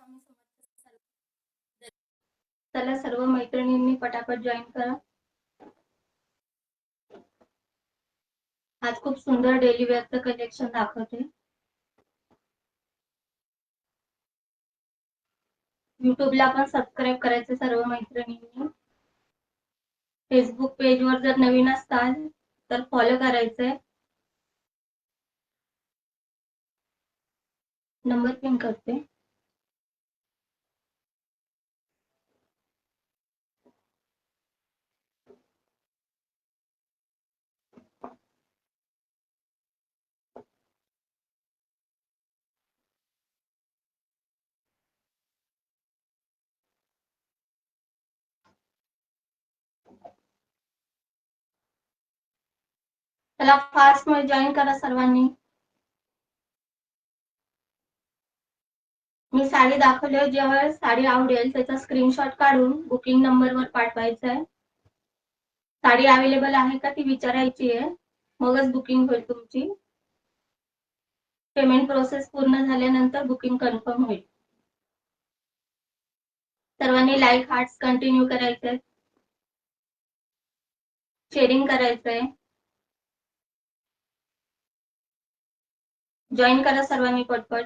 स्वामी समर्थ. चला सर्व मैत्रिणींनी पटापट जॉईन करा. आज खूप सुंदर डेली वेअरचं कलेक्शन दाखवते. युट्यूबला पण सबस्क्राईब करायचे सर्व मैत्रिणींनी. फेसबुक पेजवर जर नवीन असताल तर फॉलो करायचंय. नंबर पिन करते. चला फास्ट मध्ये जॉईन करा सर्वांनी. मी साडी दाखवली, जेव्हा साडी आवडेल त्याचा स्क्रीनशॉट काढून बुकिंग नंबरवर पाठवायचा आहे. साडी अवेलेबल आहे का ती विचारायची आहे, मगच बुकिंग होईल तुमची. पेमेंट प्रोसेस पूर्ण झाल्यानंतर बुकिंग कन्फर्म होईल. सर्वांनी लाईक हार्ट्स कंटिन्यू करायचे, शेअरिंग करायचंय. जॉईन करा सर्वांनी पटपट.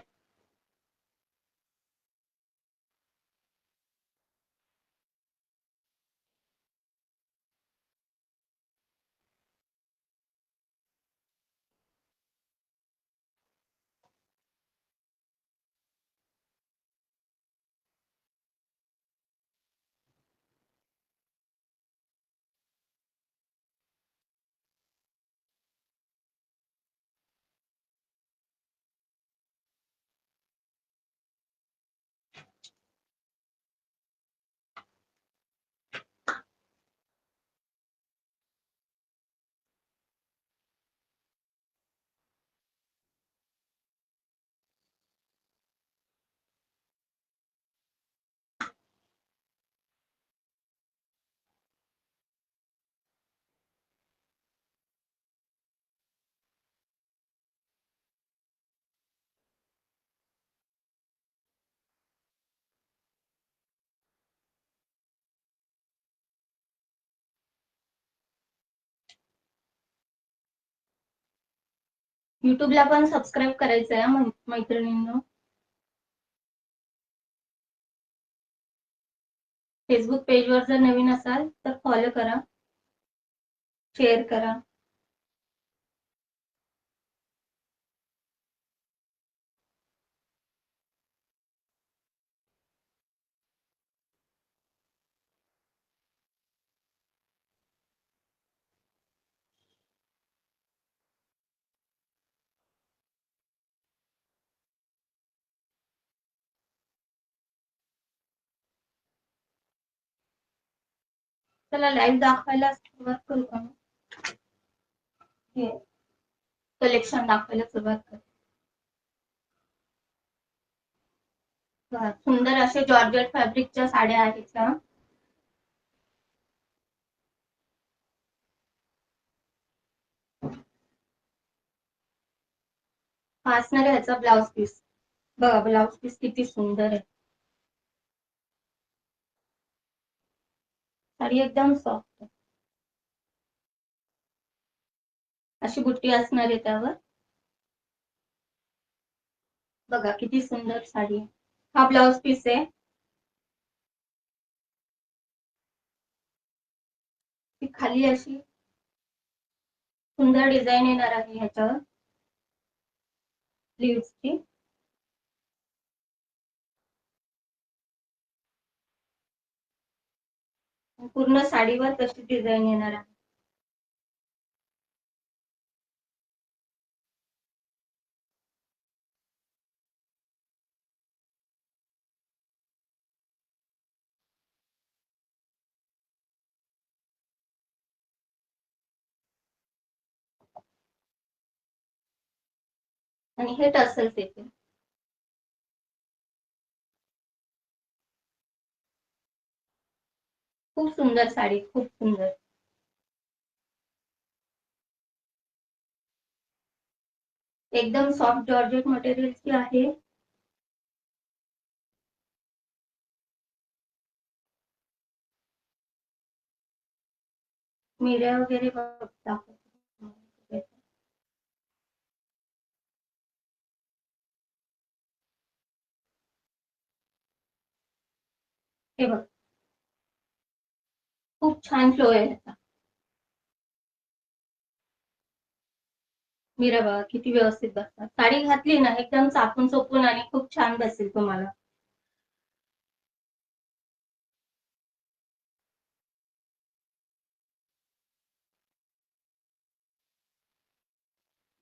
युट्यूबला पण सबस्क्राईब करायचंय मैत्रिणींनो. फेसबुक पेजवर जर नवीन असाल तर फॉलो करा, शेअर करा. चला लाईव्ह दाखवायला सुरुवात करू का? हे कलेक्शन दाखवायला सुरुवात करू. सुंदर असे जॉर्जेट फॅब्रिकच्या साड्या आहेत ना. हा असणार आहे ह्याचा ब्लाउज पीस. बघा ब्लाउज पीस किती सुंदर आहे. साडी एकदम सॉफ्ट, अशी बुट्टी असणार आहे त्यावर. बघा किती सुंदर साडी. हा ब्लाउज पीस आहे. ती खाली अशी सुंदर डिझाईन येणार आहे ह्याच्यावर स्लीव्हची. पूर्ण साडीवर तशी डिझाईन येणार आहे. आणि हे टसल्स येते. खूप सुंदर साडी, खूप सुंदर. एकदम सॉफ्ट जॉर्जेट मटेरियलची आहे. मीडिया वगैरे दाखवतो. हे बघ, खूप छान फ्लो आहे याचा. मीरा बघा किती व्यवस्थित बसतात. साडी घातली ना एकदम चापून चोपून आणि खूप छान बसेल तुम्हाला.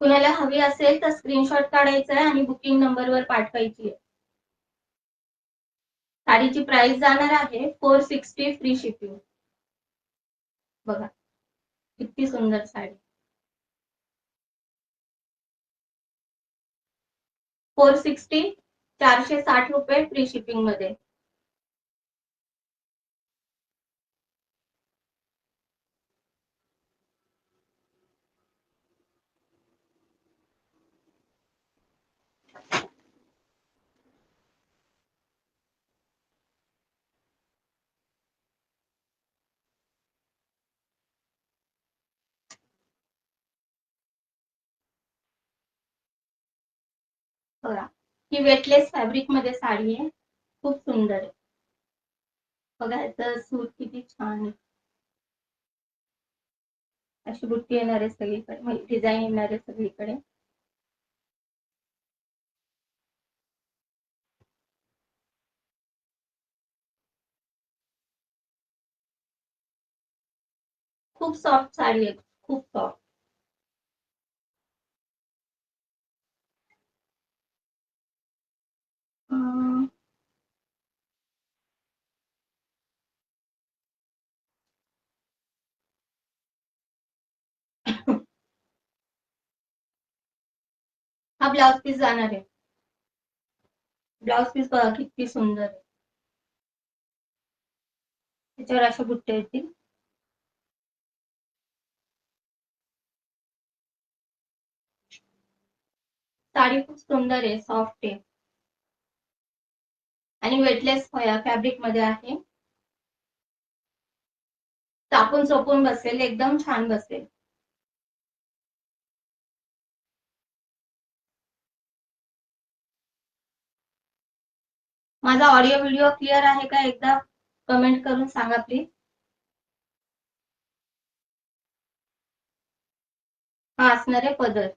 कुणाला हवी असेल तर स्क्रीनशॉट काढायचा आहे आणि बुकिंग नंबरवर पाठवायची आहे. साडीची प्राइस जाणार आहे 460 फ्री शिपिंग. बघा किती सुंदर साडी. 460, 460 रुपये फ्री शिपिंग मध्ये. बघा ही वेटलेस फॅब्रिक मध्ये साडी आहे. खूप सुंदर आहे. बघा याचं सूत किती छान आहे. अशी बुट्टी येणार आहे सगळीकडे, म्हणजे डिझाईन येणार आहे सगळीकडे. खूप सॉफ्ट साडी आहे, खूप सॉफ्ट. हा ब्लाउज पीस जाणार आहे. ब्लाउज पीस बघा किती सुंदर आहे. त्याच्यावर अशा बुट्ट्या येतील. साडी खूप सुंदर आहे, सॉफ्ट आहे आणि वेटलेस फॅब्रिक मध्ये आहे. चापून चोपून बसेल, एकदम छान बसेल. माझा ऑडिओ व्हिडिओ क्लिअर आहे का एकदा कमेंट करून सांगा प्लीज. हा असणार आहे पदर.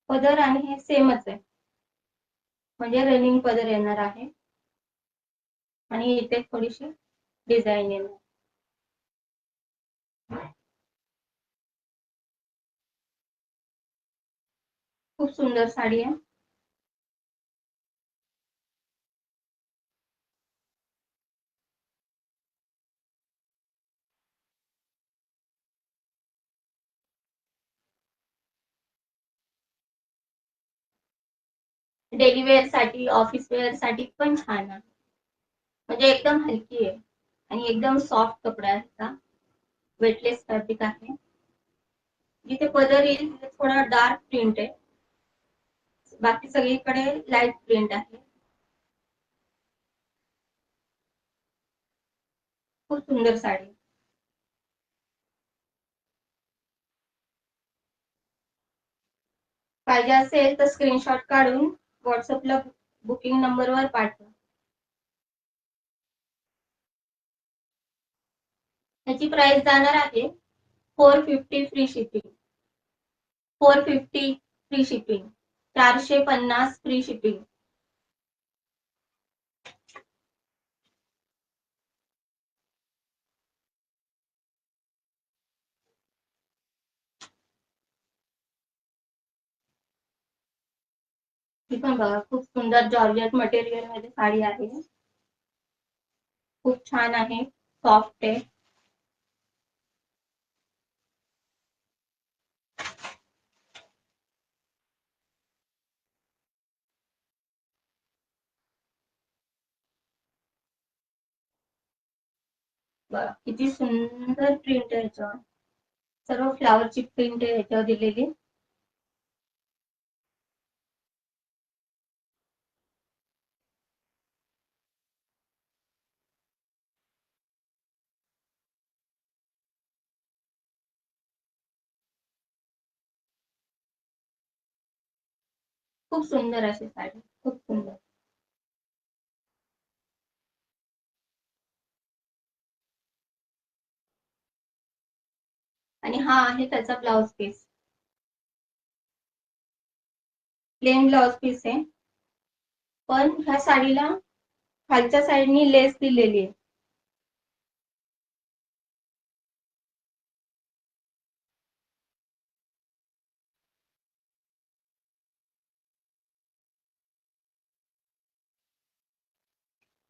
पदर आणि हे सेमच आहे, म्हणजे रनिंग पदर येणार आहे आणि इथे थोडीशी डिझाईन येणार. खूप सुंदर साडी आहे. डेली वेअर साठी, ऑफिस वेअर साठी पण छान आहे. म्हणजे एकदम हलकी आहे आणि एकदम सॉफ्ट कपडा आहे. वेटलेस फॅब्रिक आहे. जिथे पदर येईल तिथे थोडा डार्क प्रिंट आहे, बाकी सगळीकडे लाईट प्रिंट आहे. खूप सुंदर साडी. पाहिजे असेल तर स्क्रीनशॉट काढून व्हॉट्सअपला बुकिंग नंबरवर पाठवा. त्याची प्राइस जाणार आहे 450 free shipping. 450 free shipping, 450 free shipping. ती पण बघा खूप सुंदर जॉर्जेट मटेरियल मध्ये साडी आहे. खूप छान आहे, सॉफ्ट आहे. बघा किती सुंदर प्रिंट आहे याच्यावर. सर्व फ्लावरची प्रिंट आहे याच्यावर दिलेली. खूप सुंदर अशी साडी, खूप सुंदर. आणि हा आहे त्याचा blouse piece. Plain blouse piece आहे, पण ह्या साडीला खालच्या साईडनी लेस दिलेली आहे.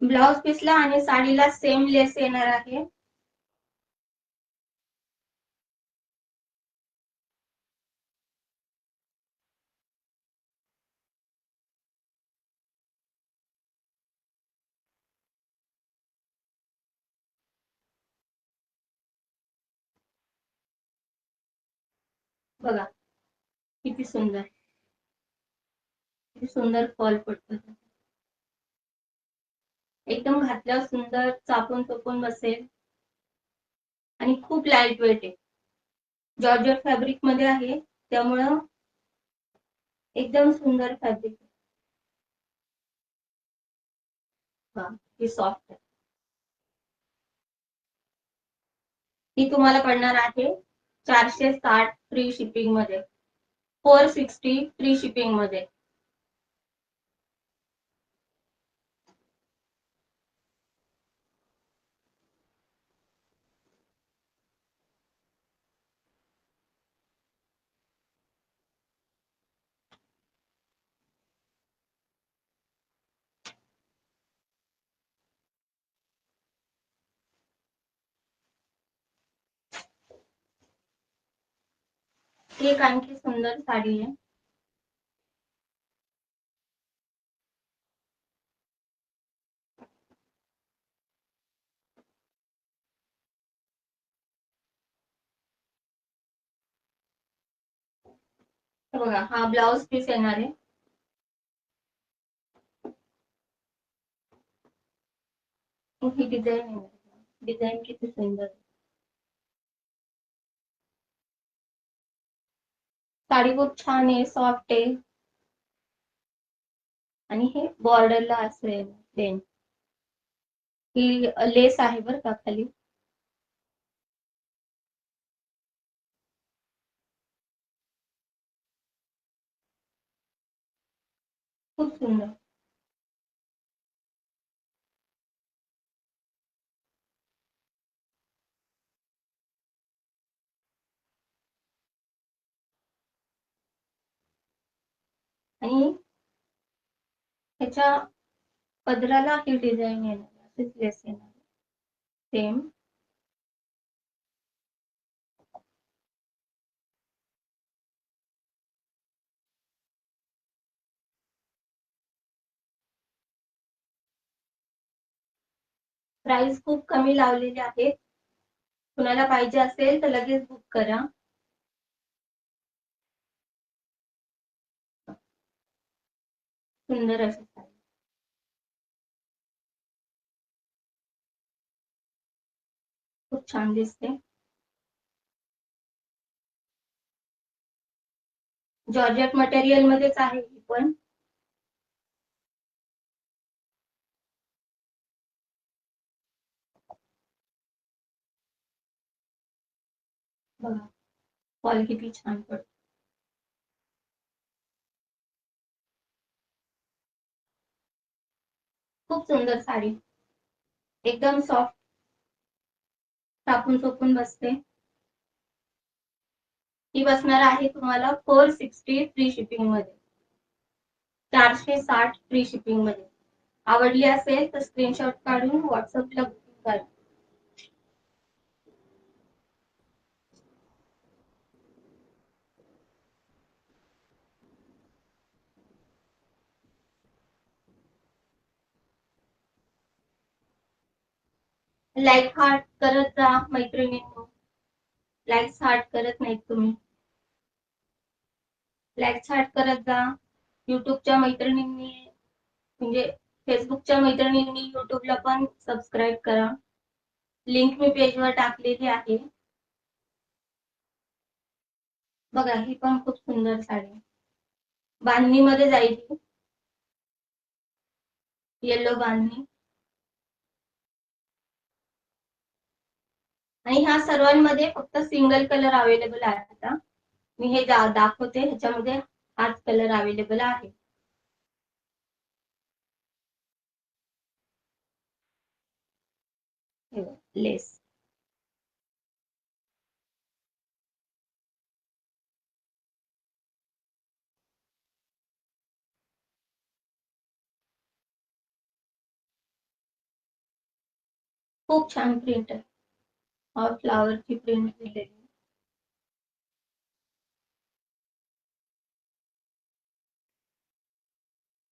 ब्लाउज पीसला आणि साडीला सेम लेस येणार आहे. बघा किती सुंदर, किती सुंदर फॉल पडतो. एकदम घातल्यावर सुंदर चापून चोपून बसेल आणि खूप लाईट वेट आहे. जॉर्जेट फॅब्रिक मध्ये आहे, त्यामुळं एकदम सुंदर फॅब्रिक. ही सॉफ्ट आहे. ही तुम्हाला पडणार आहे 460 फ्री शिपिंग मध्ये, 460 फ्री शिपिंग मध्ये. ही एक आणखी सुंदर साडी आहे. बघा हा ब्लाउज पीस येणार आहे. ही डिझाईन आहे, डिझाईन किती सुंदर. साडी खूप छान आहे, सॉफ्ट आहे. आणि हे बॉर्डरला असेल प्लेन. ही लेस आहे बरं का खाली. खूप सुंदर. आणि ह्याच्या पदराला ही डिझाईन येणार, अशीच लेस येणार सेम. प्राइस खूप कमी लावलेली आहे. कुणाला पाहिजे असेल तर लगेच बुक करा. सुंदर अशी साडी, खूप छान दिसते. जॉर्जेट मटेरियल मध्येच आहे ही पण. बघा फॉल किती छान पडतो. खूप सुंदर साडी, एकदम सॉफ्ट, टाकून चोपून बसते. ही बसणार आहे तुम्हाला 460 फ्री शिपिंग मध्ये, 460 फ्री शिपिंग मध्ये. आवडली असेल तर स्क्रीनशॉट काढून व्हॉट्सअपला बुकिंग करा. लाईक हार्ट करत जा मैत्रिणींनो. लाईक हार्ट करत नाहीत तुम्ही. लाईक हार्ट करत जा. युट्यूबच्या मैत्रिणींनी म्हणजे फेसबुकच्या मैत्रिणींनी युट्यूबला पण सबस्क्राईब करा. लिंक मी पेजवर टाकलेली आहे. बघा ही पण खूप सुंदर साडी. बांधणी मध्ये जाईल, येलो बांधणी. आणि ह्या सर्वांमध्ये फक्त सिंगल कलर अवेलेबल आहे आता. मी हे दाखवते, ह्याच्यामध्ये हाच कलर अवेलेबल आहे. लेस. खूप छान प्रिंट आहे. फ्लावरची प्रिंट दिलेली.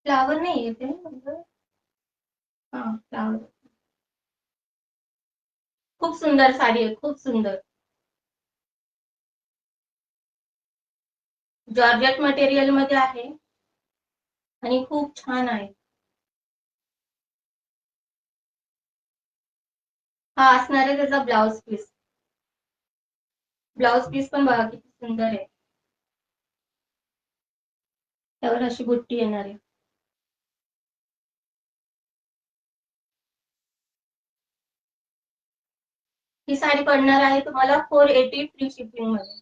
फ्लावर नाही येते. हा, फ्लावर. खूप सुंदर साडी आहे, खूप सुंदर. जॉर्जेट मटेरियल मध्ये आहे आणि खूप छान आहे. हा असणार आहे त्याचा ब्लाउज पीस. ब्लाउज पीस पण बघा किती सुंदर आहे. त्यावर अशी बुट्टी येणार आहे. ही साडी पडणार आहे तुम्हाला 480 फ्री शिपिंग मध्ये.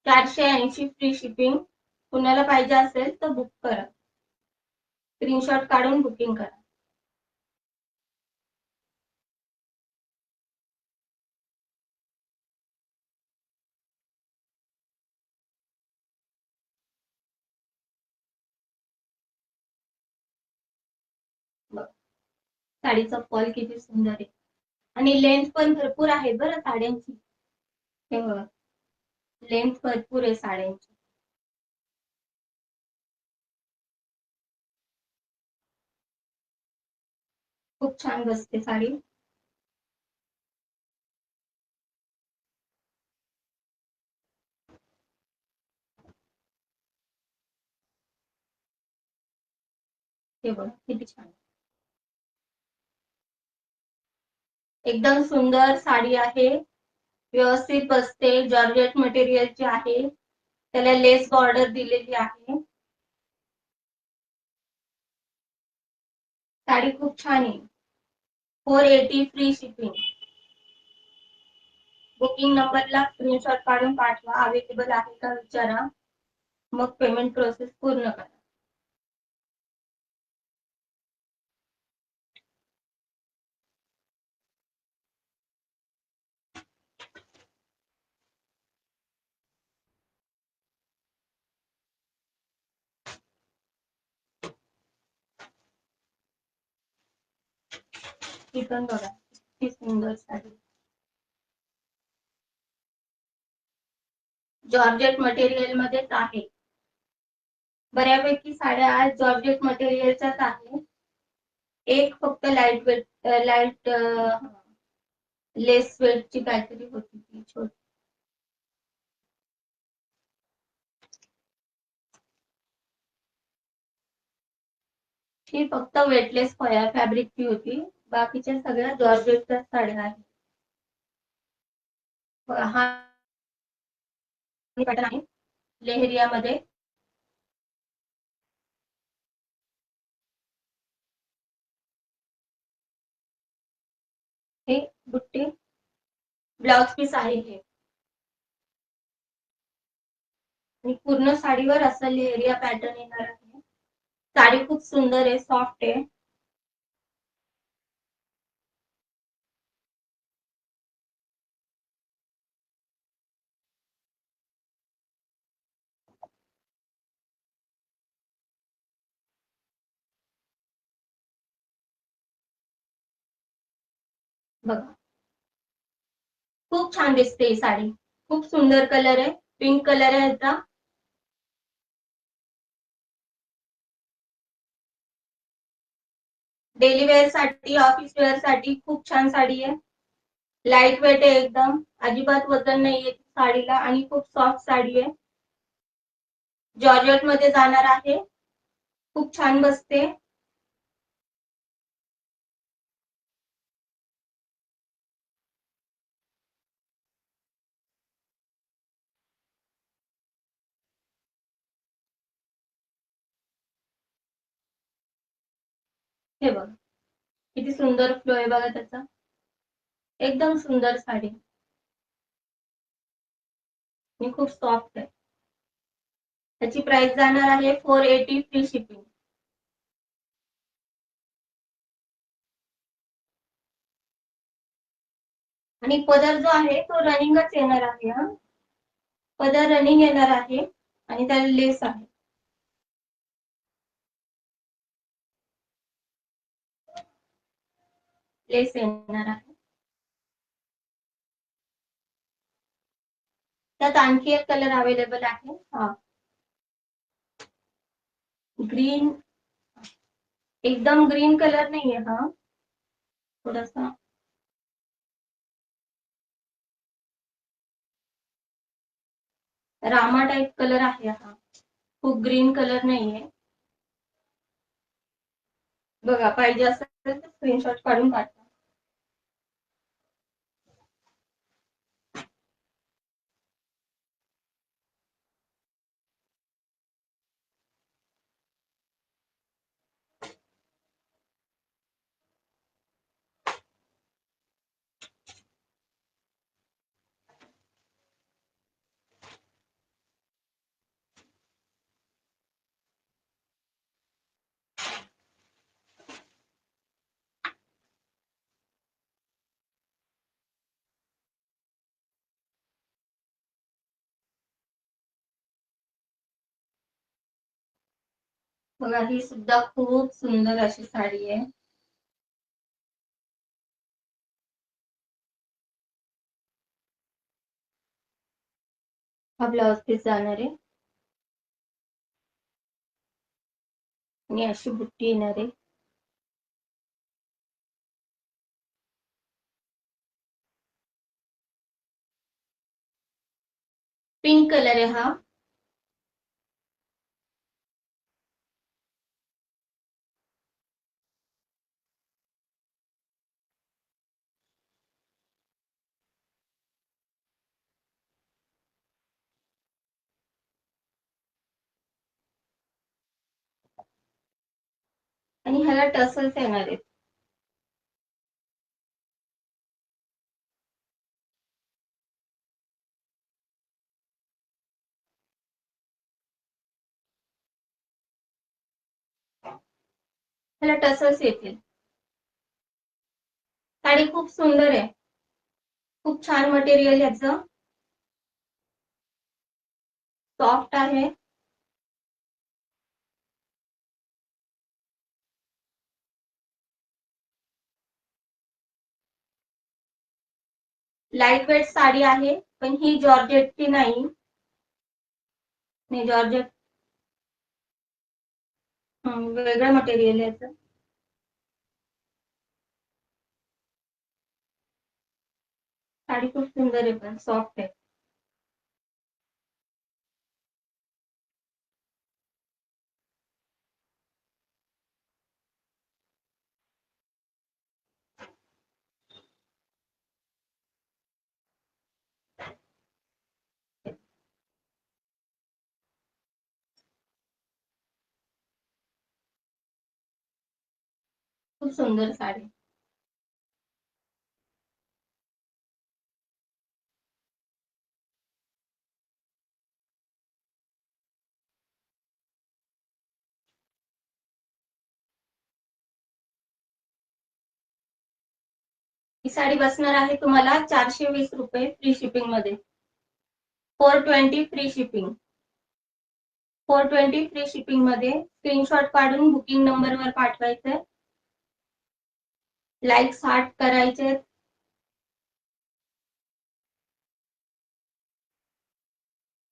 480 फ्री शिपिंग. कुणाला पाहिजे असेल तर बुक करा. स्क्रीनशॉट काढून बुकिंग करा. साडीचा फॉल किती सुंदर आहे आणि लेंथ पण भरपूर आहे बरं साड्यांची. हे बघा, लेंथ भरपूर आहे साड्यांची. खूप छान बसते साडी. हे बघा किती छान. एकदम सुंदर साडी आहे. व्यवस्थित बसते. जॉर्जेट मटेरियलची आहे. त्याला लेस बॉर्डर दिलेली आहे. साडी खूप छान आहे. 480 फ्री शिपिंग. बुकिंग नंबरला स्क्रीनशॉट काढून पाठवा. अवेलेबल आहे का विचारा. मग पेमेंट प्रोसेस पूर्ण करा. ही पण बघा किती सुंदर साडी. जॉर्जेट मटेरियल मध्येच आहे. बऱ्यापैकी साड्या आज जॉर्जेट मटेरियलच्याच आहे. एक फक्त लाईट वेट, लाईट लेस वेटची काहीतरी होती ती छोटी. ही फक्त वेटलेस फॅब्रिकची होती. बाकीच्या सगळ्या जॉर्जेटच्या साड्या आहेत. हा पॅटर्न आहे लेहरिया मध्ये. हे बुट्टी ब्लाउज पीस आहे हे. आणि पूर्ण साडीवर असा लेहरिया पॅटर्न येणार आहे. साडी खूप सुंदर आहे, सॉफ्ट आहे. बघा खूप छान दिसते ही साडी. खूप सुंदर कलर आहे. पिंक कलर आहे ह्याचा. डेली वेअर साठी, ऑफिस वेअर साठी खूप छान साडी आहे. लाईट वेट आहे एकदम. अजिबात वजन नाहीये साडीला आणि खूप सॉफ्ट साडी आहे. जॉर्जेट मध्ये जाणार आहे. खूप छान बसते. हे बघ किती सुंदर फ्लो आहे बघा त्याचा. एकदम सुंदर साडी आणि खूप सॉफ्ट आहे. त्याची प्राइस जाणार आहे 480 फ्री शिपिंग. आणि पदर जो आहे तो रनिंगच येणार आहे. हा पदर रनिंग येणार आहे आणि त्याला लेस आहे. लेस येणार आहे. त्यात आणखी एक कलर अवेलेबल आहे. हा ग्रीन, एकदम ग्रीन कलर नाहीये हा, थोडासा रामा टाइप कलर आहे हा, खूप ग्रीन कलर नाहीये. बघा पाहिजे असेल तर स्क्रीनशॉट काढून पाठवा. बघा ही सुद्धा खूप सुंदर अशी साडी आहे. हा ब्लाउज पीस जाणार आहे आणि अशी बुट्टी येणार आहे. पिंक कलर आहे हा. आणि ह्याला टसल्स येणार आहेत. ह्याला टसल्स येतील. साडी खूप सुंदर आहे, खूप छान मटेरियल ह्याचं, सॉफ्ट आहे. लाईट वेट साडी आहे, पण ही जॉर्जेटची नाही. जॉर्जेट वेगळं मटेरियल आहे याचं. साडी खूप सुंदर आहे, पण सॉफ्ट आहे. खूप सुंदर साडी. ही साडी बसणार आहे तुम्हाला 420 रुपये फ्री शिपिंग मध्ये. 420 फ्री शिपिंग. 420 फ्री शिपिंग मध्ये. स्क्रीनशॉट काढून बुकिंग नंबरवर पाठवायचंय. लाईक्स हार्ट करायचे.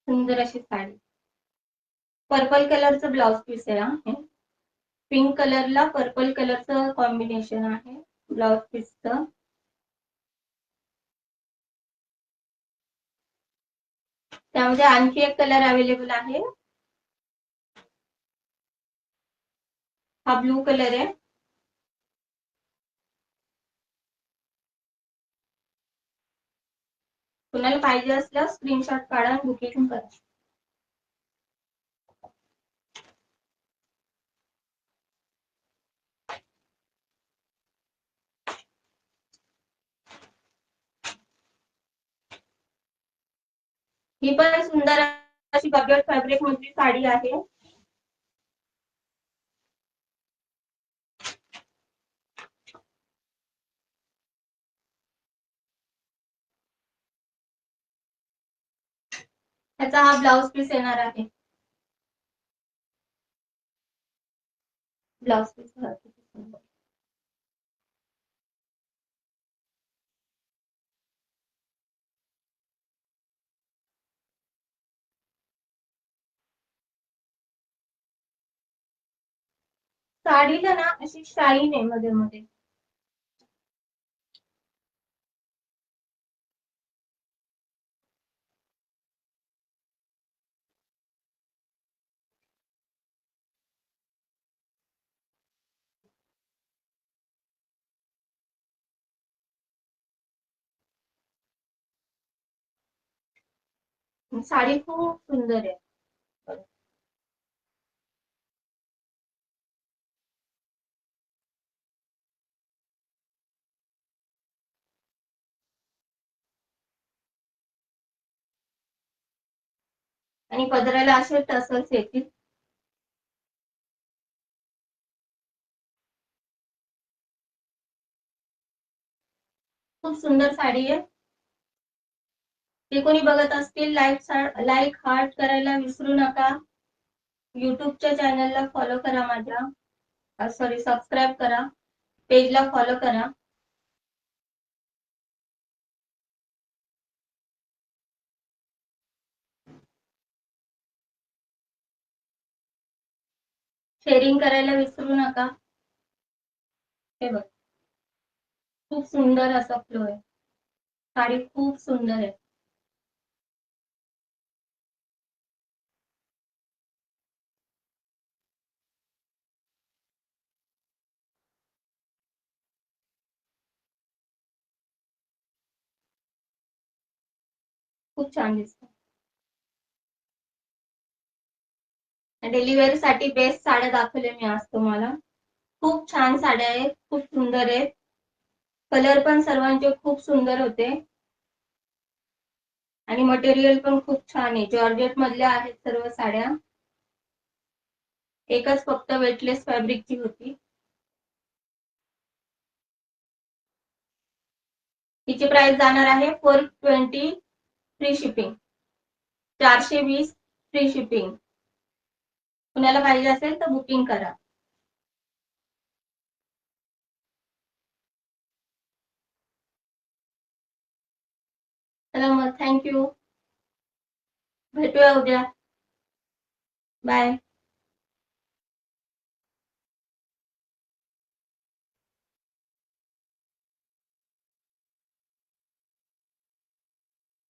सुंदर अशी साडी. पर्पल कलरचं ब्लाउज पीस आहे. पिंक कलरला पर्पल कलरचं कॉम्बिनेशन आहे ब्लाउज पीसचं. त्यामध्ये आणखी एक कलर अवेलेबल आहे. हा ब्लू कलर आहे. कुणाला पाहिजे असल्यास स्क्रीनशॉट काढा, बुकिंग करा. ही पण सुंदर अशी गगट फॅब्रिक मधली साडी आहे. त्याचा हा ब्लाउज पीस येणार आहे. ब्लाउज पीस साडीला ना अशी शाईन आहे मध्ये मध्ये. साडी खूप सुंदर आहे. आणि पदराला असे टसल्स येतील. खूप सुंदर साडी आहे. ते कोणी बघत असतील लाईक हार्ट करायला विसरू नका. युट्यूबच्या चॅनलला फॉलो करा माझ्या, सॉरी सबस्क्राईब करा, पेजला फॉलो करा. शेअरिंग करायला विसरू नका. हे बघ, खूप सुंदर असा फ्लो आहे. साडी खूप सुंदर आहे. खूप छान दिसते. डेली वेअर साठी बेस्ट साड्या दाखवल्या मी आज तुम्हाला. खूप छान साड्या आहेत, खूप सुंदर आहेत. कलर पण सर्वांचे खूप सुंदर होते. आणि मटेरियल पण खूप छान आहे. जॉर्जेट मधल्या आहेत सर्व साड्या. एकच फक्त वेटलेस फॅब्रिकची होती. तिची प्राइस जाणार आहे 420 फ्री शिपिंग. 420 free shipping. कुणाला पाहिजे असेल तर बुकिंग करा. चला मग, थँक्यू. भेटूया उद्या. बाय.